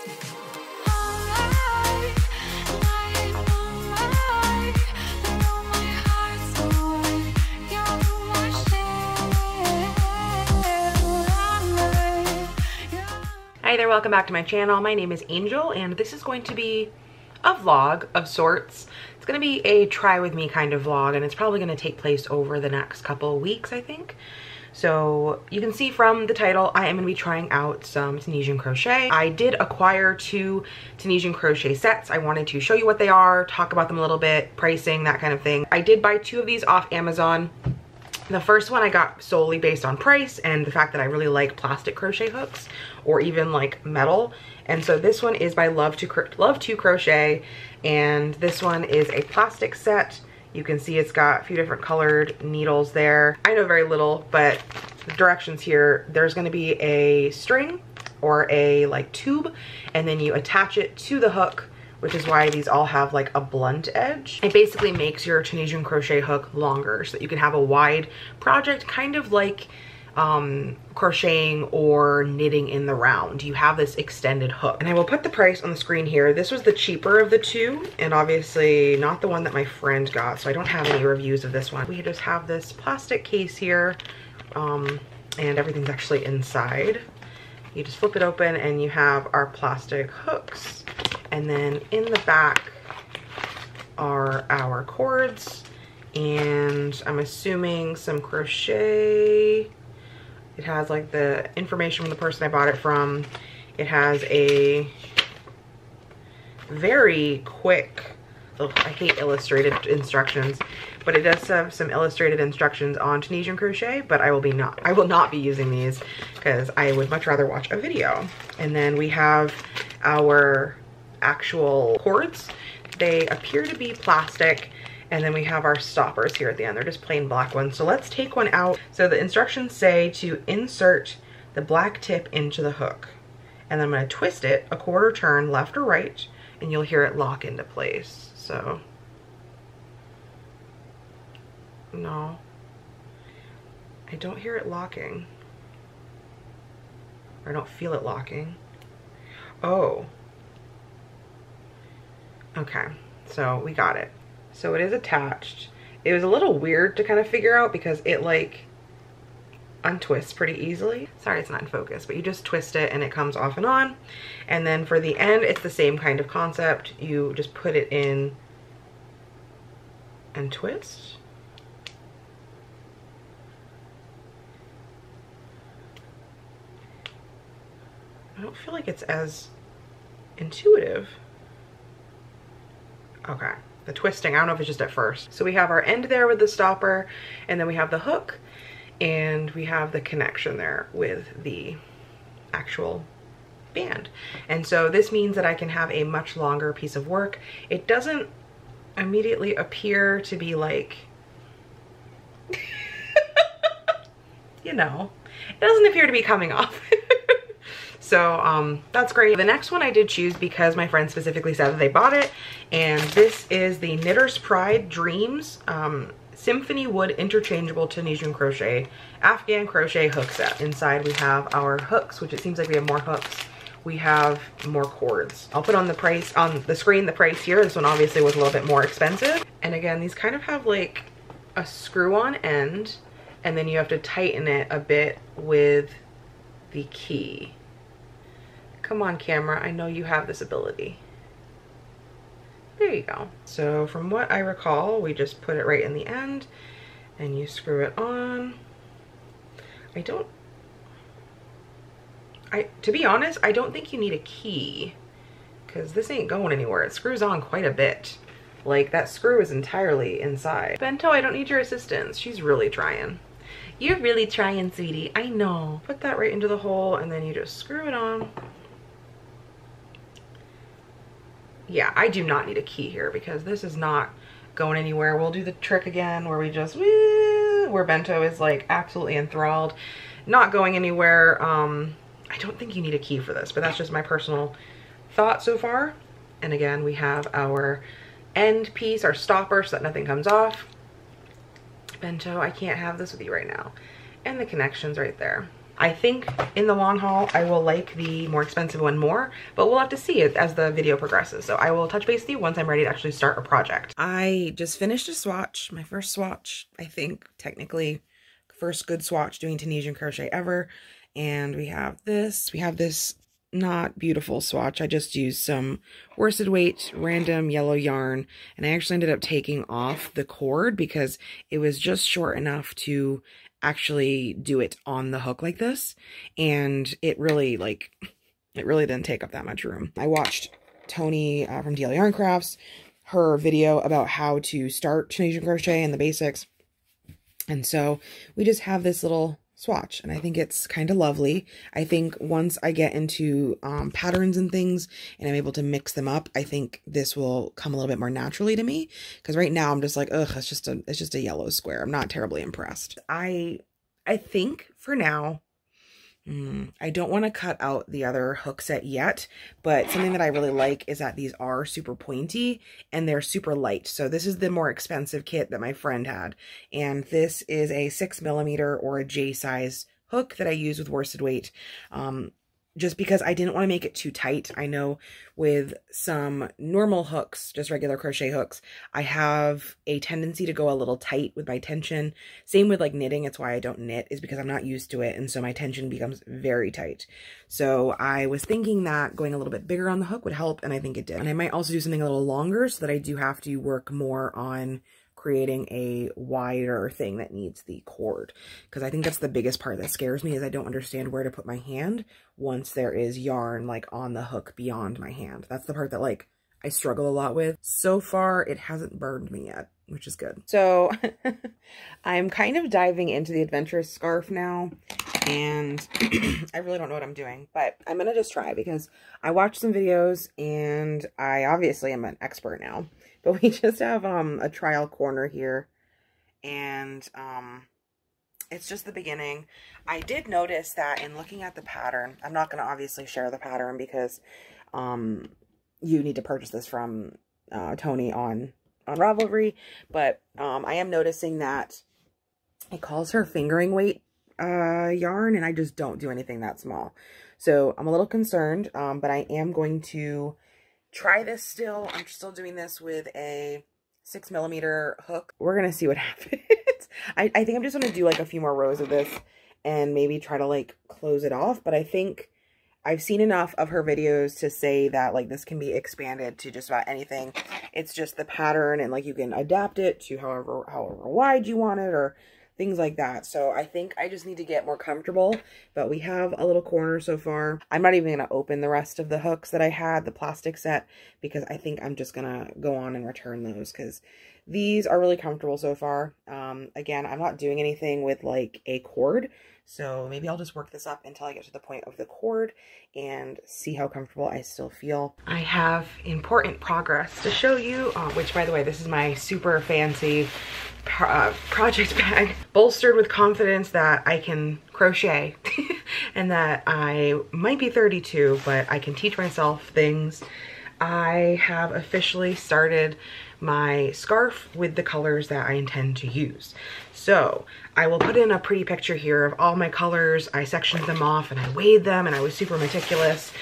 Hi there, welcome back to my channel. My name is Angel and this is going to be a vlog of sorts. It's going to be a try with me kind of vlog and it's probably going to take place over the next couple of weeks, I think. So you can see from the title, I am going to be trying out some Tunisian crochet. I did acquire 2 Tunisian crochet sets. I wanted to show you what they are, talk about them a little bit, pricing, that kind of thing. I did buy 2 of these off Amazon. The first one I got solely based on price and the fact that I really like plastic crochet hooks or even like metal. And so this one is by Love to Crochet, and this one is a plastic set. You can see it's got a few different colored needles there. I know very little, but the directions here, there's going to be a string or a like tube, and then you attach it to the hook, which is why these all have like a blunt edge. It basically makes your Tunisian crochet hook longer so that you can have a wide project, kind of like crocheting or knitting in the round. You have this extended hook. And I will put the price on the screen here. This was the cheaper of the 2 and obviously not the one that my friend got, so I don't have any reviews of this one. We just have this plastic case here and everything's actually inside. You just flip it open and you have our plastic hooks. And then in the back are our cords and I'm assuming some crochet. It has like the information from the person I bought it from. It has a very quick, I hate illustrated instructions, but it does have some illustrated instructions on Tunisian crochet, but I will not be using these because I would much rather watch a video. And then we have our actual cords. They appear to be plastic, and then we have our stoppers here at the end. They're just plain black ones. So let's take one out. So the instructions say to insert the black tip into the hook, and then I'm going to twist it a quarter turn left or right, and you'll hear it lock into place. So no, I don't hear it locking, or I don't feel it locking. Oh, okay, so we got it. So it is attached. It was a little weird to kind of figure out because it like untwists pretty easily. Sorry it's not in focus, but you just twist it and it comes off and on. And then for the end, it's the same kind of concept. You just put it in and twist. I don't feel like it's as intuitive. Okay, the twisting, I don't know if it's just at first. So we have our end there with the stopper, and then we have the hook, and we have the connection there with the actual band. And so this means that I can have a much longer piece of work. It doesn't immediately appear to be like, you know, it doesn't appear to be coming off. So that's great. The next one I did choose because my friend specifically said that they bought it, and this is the Knitter's Pride Dreams Symphony Wood Interchangeable Tunisian Crochet Afghan Crochet Hook Set. Inside we have our hooks, which it seems like we have more hooks. We have more cords. I'll put on the price on the screen, the price here. This one obviously was a little bit more expensive. And again, these kind of have like a screw-on end, and then you have to tighten it a bit with the key. Come on, camera, I know you have this ability. There you go. So from what I recall, we just put it right in the end and you screw it on. To be honest, I don't think you need a key because this ain't going anywhere. It screws on quite a bit. Like, that screw is entirely inside. Bento, I don't need your assistance. She's really trying. You're really trying, sweetie. I know. Put that right into the hole and then you just screw it on. Yeah, I do not need a key here because this is not going anywhere. We'll do the trick again where we just, where Bento is like absolutely enthralled, not going anywhere. I don't think you need a key for this, but that's just my personal thought so far. And again, we have our end piece, our stopper, so that nothing comes off. Bento, I can't have this with you right now. And the connection's right there. I think in the long haul, I will like the more expensive one more, but we'll have to see it as the video progresses. So I will touch base with you once I'm ready to actually start a project. I just finished a swatch, my first swatch, I think technically first good swatch doing Tunisian crochet ever. And we have this not beautiful swatch. I just used some worsted weight random yellow yarn, and I actually ended up taking off the cord because it was just short enough to actually do it on the hook like this, and it really didn't take up that much room. I watched Tony from DL Yarn Crafts, her video about how to start Tunisian crochet and the basics, and so we just have this little swatch, and I think it's kind of lovely. I think once I get into patterns and things and I'm able to mix them up, I think this will come a little bit more naturally to me, because right now I'm just like, ugh, it's just a yellow square. I'm not terribly impressed. I think for now, I don't want to cut out the other hook set yet, but something that I really like is that these are super pointy and they're super light. So this is the more expensive kit that my friend had, and this is a 6mm or a J size hook that I use with worsted weight. Just because I didn't want to make it too tight. I know with some normal hooks, just regular crochet hooks, I have a tendency to go a little tight with my tension. Same with like knitting. It's why I don't knit, is because I'm not used to it. And so my tension becomes very tight. So I was thinking that going a little bit bigger on the hook would help, and I think it did. And I might also do something a little longer so that I do have to work more on creating a wider thing that needs the cord, because I think that's the biggest part that scares me, is I don't understand where to put my hand once there is yarn like on the hook beyond my hand. That's the part that like I struggle a lot with. So far it hasn't burned me yet, which is good. So I'm kind of diving into the adventurous scarf now, and I really don't know what I'm doing, but I'm gonna just try, because I watched some videos and I obviously am an expert now. But we just have a trial corner here, and it's just the beginning. I did notice that in looking at the pattern, I'm not going to obviously share the pattern because you need to purchase this from Tony on Ravelry, but I am noticing that it calls her fingering weight yarn, and I just don't do anything that small. So I'm a little concerned, but I am going to try this still. I'm still doing this with a 6mm hook. We're gonna see what happens. I think I'm just gonna do like a few more rows of this and maybe try to like close it off, but I think I've seen enough of her videos to say that like this can be expanded to just about anything. It's just the pattern, and like you can adapt it to however wide you want it or things like that. So I think I just need to get more comfortable, but we have a little corner so far. I'm not even going to open the rest of the hooks that I had, the plastic set, because I think I'm just going to go on and return those, because these are really comfortable so far. Again, I'm not doing anything with like a cord, so maybe I'll just work this up until I get to the point of the cord and see how comfortable I still feel. I have important progress to show you, which by the way, this is my super fancy project bag, bolstered with confidence that I can crochet and that I might be 32, but I can teach myself things. I have officially started my scarf with the colors that I intend to use. So I will put in a pretty picture here of all my colors. I sectioned them off and I weighed them, and I was super meticulous.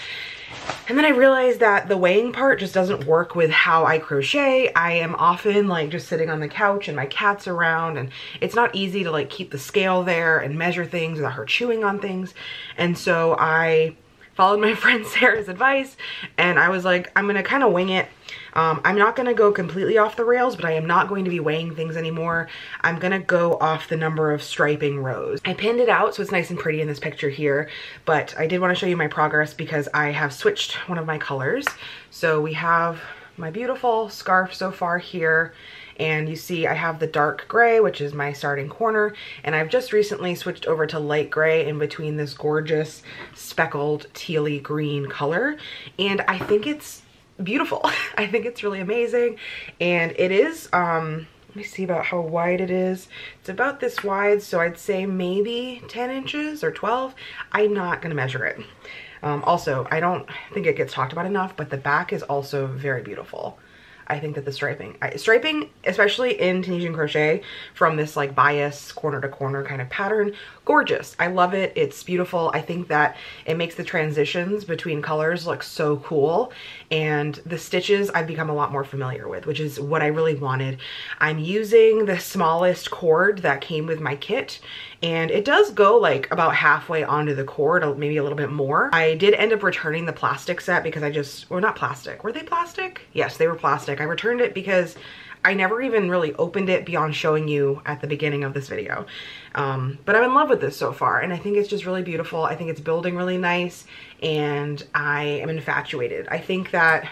And then I realized that the weighing part just doesn't work with how I crochet. I am often like just sitting on the couch and my cat's around, and it's not easy to like keep the scale there and measure things without her chewing on things. And so I followed my friend Sarah's advice, and I was like, I'm gonna kind of wing it. I'm not gonna go completely off the rails, but I am not going to be weighing things anymore. I'm gonna go off the number of striping rows. I pinned it out so it's nice and pretty in this picture here, but I did want to show you my progress because I have switched one of my colors. So we have my beautiful scarf so far here, and you see I have the dark gray, which is my starting corner, and I've just recently switched over to light gray in between this gorgeous speckled tealy green color, and I think it's beautiful. I think it's really amazing. And it is let me see about how wide it is. It's about this wide, so I'd say maybe 10 inches or 12. I'm not gonna measure it. Also, I don't think it gets talked about enough, but the back is also very beautiful. I think that the striping, especially in Tunisian crochet from this like bias corner to corner kind of pattern, gorgeous. I love it. It's beautiful. I think that it makes the transitions between colors look so cool, and the stitches I've become a lot more familiar with, which is what I really wanted. I'm using the smallest cord that came with my kit, and it does go like about halfway onto the cord, maybe a little bit more. I did end up returning the plastic set because or not plastic, were they plastic? Yes, they were plastic. I returned it because I never even really opened it beyond showing you at the beginning of this video. But I'm in love with this so far, and I think it's just really beautiful. I think it's building really nice, and I am infatuated. I think that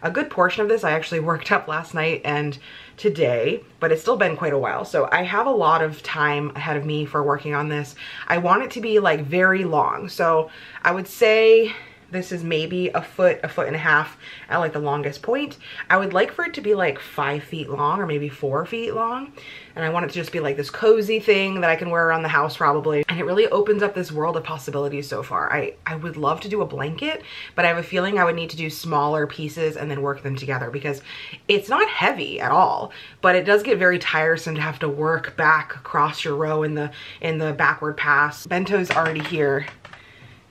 a good portion of this I actually worked up last night and today, but it's still been quite a while. So I have a lot of time ahead of me for working on this. I want it to be like very long. So I would say this is maybe a foot and a half at like the longest point. I would like for it to be like 5 feet long or maybe 4 feet long. And I want it to just be like this cozy thing that I can wear around the house probably. And it really opens up this world of possibilities so far. I would love to do a blanket, but I have a feeling I would need to do smaller pieces and then work them together because it's not heavy at all, but it does get very tiresome to have to work back across your row in the backward pass. Bento's already here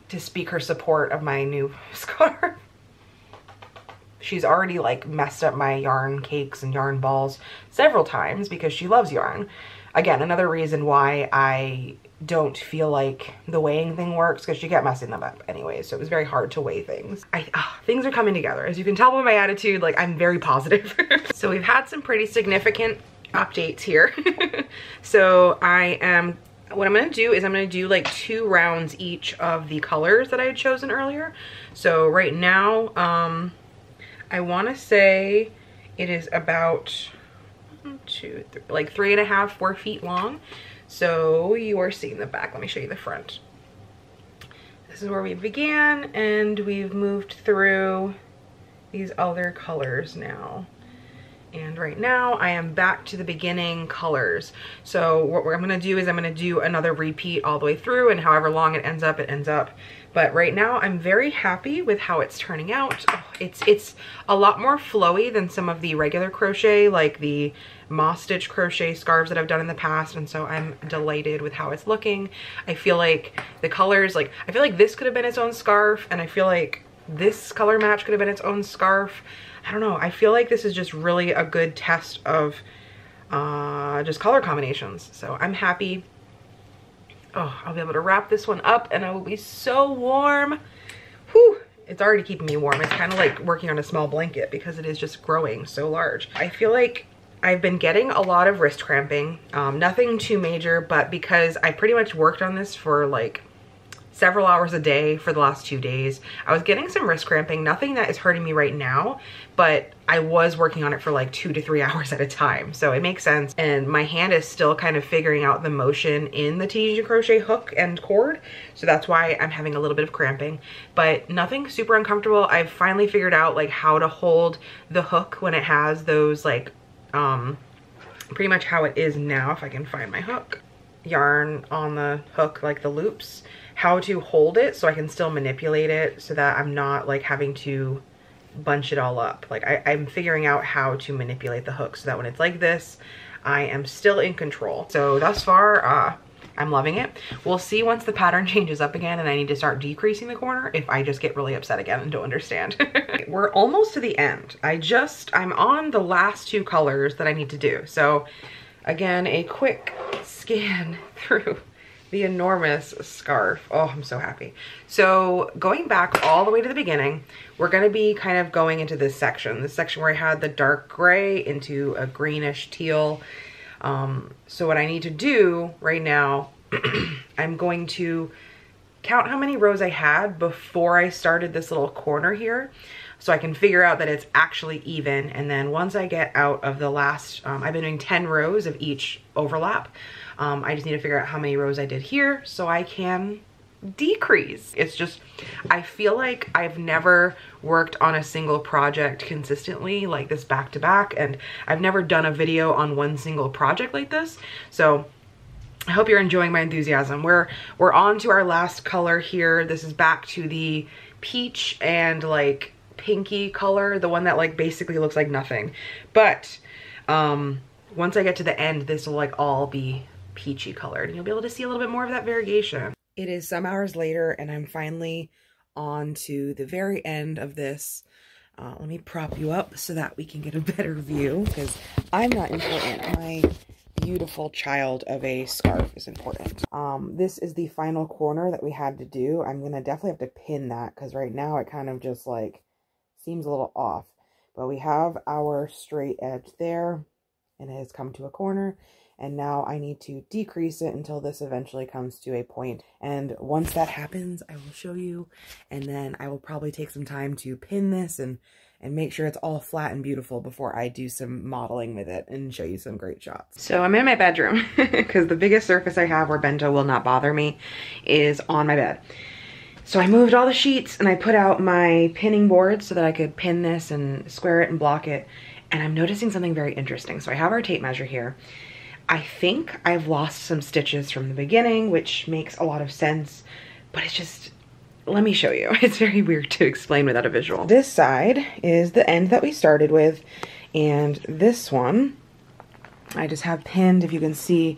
to speak her support of my new scarf. She's already like messed up my yarn cakes and yarn balls several times because she loves yarn. Again, another reason why I don't feel like the weighing thing works, because she kept messing them up anyway, so it was very hard to weigh things. Things are coming together. As you can tell by my attitude, like I'm very positive. So we've had some pretty significant updates here. So what I'm gonna do is I'm gonna do like 2 rounds each of the colors that I had chosen earlier. So right now, I wanna say it is about like 3.5, 4 feet long. So you are seeing the back. Let me show you the front. This is where we began, and we've moved through these other colors now. And right now I am back to the beginning colors. So what I'm gonna do is I'm gonna do another repeat all the way through, and however long it ends up, it ends up. But right now I'm very happy with how it's turning out. Oh, it's a lot more flowy than some of the regular crochet, like the moss stitch crochet scarves that I've done in the past. And so I'm delighted with how it's looking. I feel like the colors, I feel like this could have been its own scarf, and I feel like this color match could have been its own scarf. I don't know. I feel like this is just really a good test of just color combinations. So I'm happy. Oh, I'll be able to wrap this one up and I will be so warm. Whew. It's already keeping me warm. It's kind of like working on a small blanket because it is just growing so large. I feel like I've been getting a lot of wrist cramping. Nothing too major, but because I pretty much worked on this for like several hours a day for the last 2 days, I was getting some wrist cramping. Nothing that is hurting me right now, but I was working on it for like 2 to 3 hours at a time. So it makes sense. And my hand is still kind of figuring out the motion in the Tunisian crochet hook and cord. So that's why I'm having a little bit of cramping, but nothing super uncomfortable. I've finally figured out like how to hold the hook when it has those like, pretty much how it is now, if I can find my hook. Yarn on the hook, like the loops, how to hold it so I can still manipulate it so that I'm not like having to bunch it all up. Like I'm figuring out how to manipulate the hook so that when it's like this, I am still in control. So thus far, I'm loving it. We'll see once the pattern changes up again and I need to start decreasing the corner if I just get really upset again and don't understand. We're almost to the end. I'm on the last 2 colors that I need to do. So again, a quick scan through the enormous scarf. Oh, I'm so happy. So going back all the way to the beginning, we're going to be kind of going into this section where I had the dark gray into a greenish teal. So what I need to do right now, I'm going to count how many rows I had before I started this little corner here, so I can figure out that it's actually even. And then once I get out of the last, I've been doing 10 rows of each overlap. I just need to figure out how many rows I did here so I can decrease. It's just, I feel like I've never worked on a single project consistently like this back to back, and I've never done a video on one single project like this. So I hope you're enjoying my enthusiasm. We're on to our last color here. This is back to the peach and like pinky color, the one that like basically looks like nothing. But once I get to the end, this will like all be peachy colored and you'll be able to see a little bit more of that variegation. It is some hours later and I'm finally on to the very end of this. Let me prop you up so that we can get a better view, because I'm not important. My beautiful child of a scarf is important. This is the final corner that we had to do. I'm gonna definitely have to pin that because right now it kind of just like seems a little off. But we have our straight edge there and it has come to a corner. And now I need to decrease it until this eventually comes to a point. And once that happens, I will show you. And then I will probably take some time to pin this and make sure it's all flat and beautiful before I do some modeling with it and show you some great shots. So I'm in my bedroom because the biggest surface I have where bento will not bother me is on my bed. So I moved all the sheets and I put out my pinning board so that I could pin this and square it and block it. And I'm noticing something very interesting. So I have our tape measure here. I think I've lost some stitches from the beginning, which makes a lot of sense, but it's just, let me show you. It's very weird to explain without a visual. This side is the end that we started with, and this one, I just have pinned. If you can see,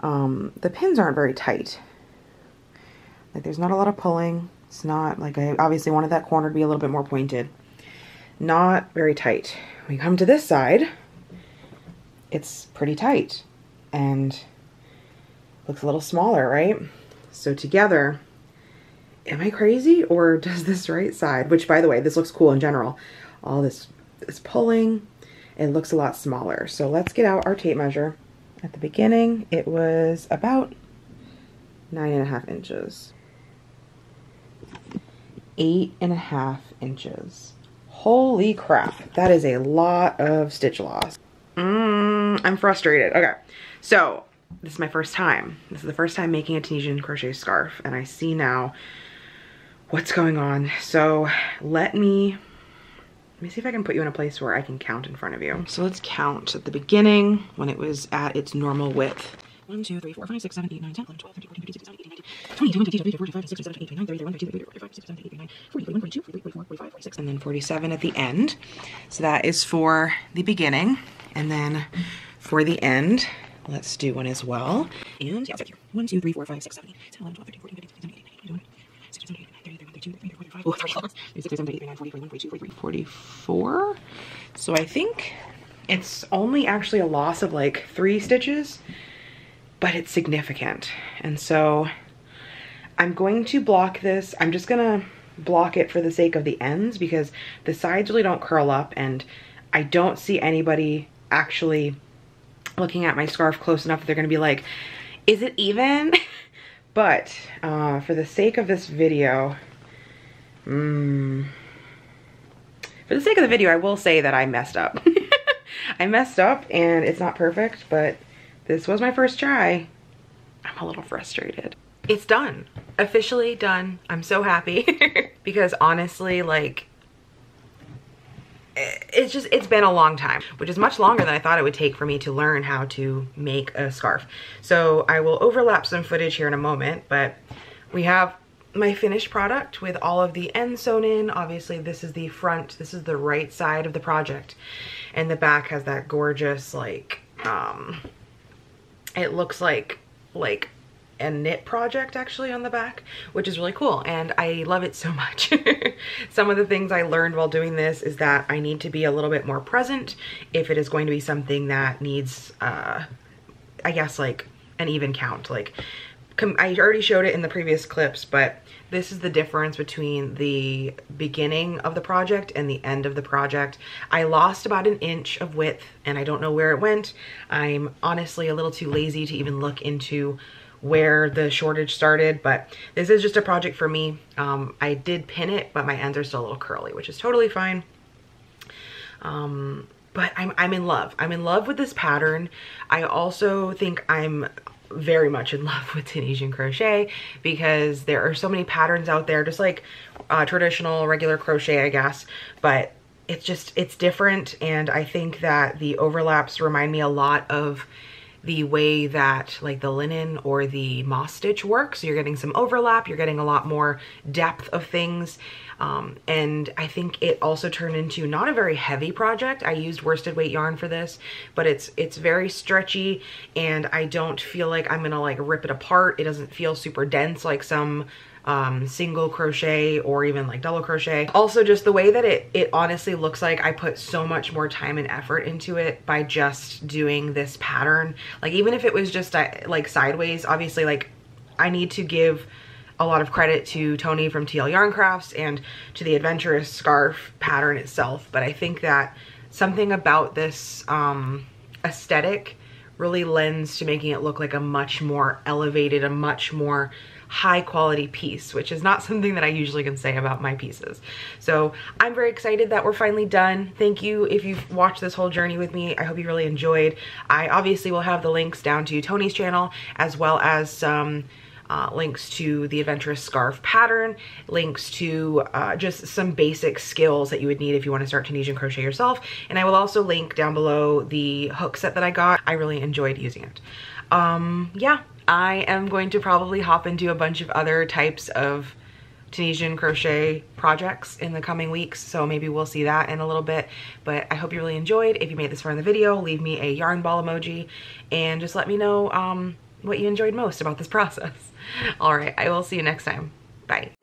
the pins aren't very tight. Like there's not a lot of pulling. It's not like, I obviously wanted that corner to be a little bit more pointed. Not very tight. When we come to this side, it's pretty tight and looks a little smaller, right? So together, am I crazy or does this right side, which by the way, this looks cool in general, all this is pulling, it looks a lot smaller. So let's get out our tape measure. At the beginning, it was about 9.5 inches. 8.5 inches. Holy crap, that is a lot of stitch loss. I'm frustrated. Okay, so this is my first time. This is the first time making a Tunisian crochet scarf, and I see now what's going on. So let me see if I can put you in a place where I can count in front of you. So let's count at the beginning when it was at its normal width. 1, 2, 3, 4, 5, 6, 7, 8, 9, 10, 11, 12, 13, 14, 15, 16, 17, 18, 19, 20, 21, 22, 23, 24, 25, 26, 27, 28, 29, 30, 31, 32, 33, 34, 35, 36, 37, 38, 39, 40, 41, 42, 43, 44, 45, 46, and then 47 at the end. So that is for the beginning. And then for the end, let's do one as well. And yeah, it's right here. 1, 2, 3, 4, 5, 6, 7, 8, 10, 11, 12, 13, 14, 15, 16, 17, 18, 19, 20, 21, 22, 23, 24, 25, 26, 27, 28, 29, 40, 41, 42, 43, 44. So I think it's only actually a loss of like 3 stitches, but it's significant. And so I'm going to block this. I'm just gonna block it for the sake of the ends because the sides really don't curl up, and I don't see anybody actually looking at my scarf close enough that they're gonna be like, is it even? But for the sake of this video, for the sake of the video, I will say that I messed up. I messed up and it's not perfect, but this was my first try. I'm a little frustrated. It's done. Officially done. I'm so happy because honestly, like, it's been a long time, which is much longer than I thought it would take for me to learn how to make a scarf. So I will overlap some footage here in a moment, but we have my finished product with all of the ends sewn in. Obviously this is the front, this is the right side of the project, and the back has that gorgeous, like, it looks like a knit project actually on the back, which is really cool, and I love it so much. Some of the things I learned while doing this is that I need to be a little bit more present if it is going to be something that needs, I guess, like an even count. Like, I already showed it in the previous clips, but this is the difference between the beginning of the project and the end of the project. I lost about 1 inch of width and I don't know where it went. I'm honestly a little too lazy to even look into where the shortage started, but this is just a project for me. I did pin it, but my ends are still a little curly, which is totally fine. But I'm in love. I'm in love with this pattern. I also think I'm very much in love with Tunisian crochet because there are so many patterns out there, just like traditional regular crochet, I guess, but it's different. And I think that the overlaps remind me a lot of the way that like the linen or the moss stitch works. So you're getting some overlap, you're getting a lot more depth of things. And I think it also turned into not a very heavy project. I used worsted weight yarn for this, but it's very stretchy, and I don't feel like I'm gonna like rip it apart. It doesn't feel super dense like some single crochet or even like double crochet. Also, just the way that it honestly looks like I put so much more time and effort into it by just doing this pattern. Like, even if it was just like sideways, obviously, like, I need to give a lot of credit to Tony from TL Yarn Crafts and to the adventurous scarf pattern itself, but I think that something about this aesthetic really lends to making it look like a much more elevated, a much more high quality piece, which is not something that I usually can say about my pieces. So I'm very excited that we're finally done. Thank you if you've watched this whole journey with me. I hope you really enjoyed. I obviously will have the links down to Tony's channel, as well as some links to the adventurous scarf pattern, links to just some basic skills that you would need if you want to start Tunisian crochet yourself. And I will also link down below the hook set that I got. I really enjoyed using it. Yeah, I am going to probably hop into a bunch of other types of Tunisian crochet projects in the coming weeks, so maybe we'll see that in a little bit. But I hope you really enjoyed. If you made this far in the video, leave me a yarn ball emoji and just let me know what you enjoyed most about this process. All right, I will see you next time. Bye.